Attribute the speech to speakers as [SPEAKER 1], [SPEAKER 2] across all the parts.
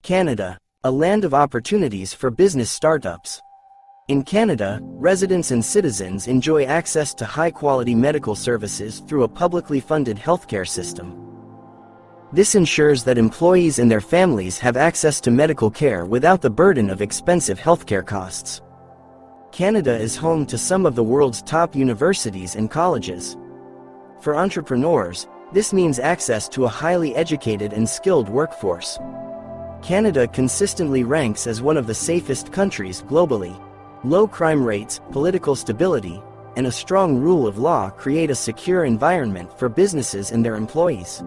[SPEAKER 1] Canada, a land of opportunities for business startups. In Canada, residents and citizens enjoy access to high-quality medical services through a publicly funded healthcare system. This ensures that employees and their families have access to medical care without the burden of expensive healthcare costs. Canada is home to some of the world's top universities and colleges. For entrepreneurs, this means access to a highly educated and skilled workforce. Canada consistently ranks as one of the safest countries globally. Low crime rates, political stability, and a strong rule of law create a secure environment for businesses and their employees.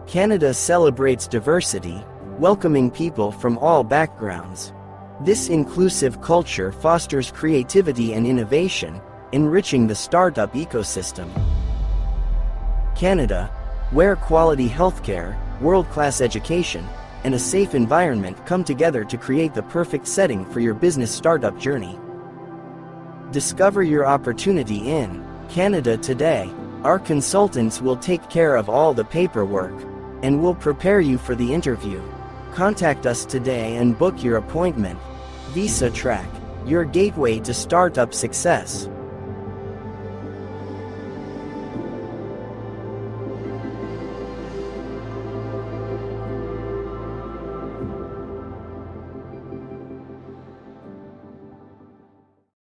[SPEAKER 1] Canada celebrates diversity, welcoming people from all backgrounds. This inclusive culture fosters creativity and innovation, enriching the startup ecosystem. Canada, where quality healthcare, world-class education, and a safe environment come together to create the perfect setting for your business startup journey. Discover your opportunity in Canada today. Our consultants will take care of all the paperwork and will prepare you for the interview. Contact us today and book your appointment. Visa Track, your gateway to startup success.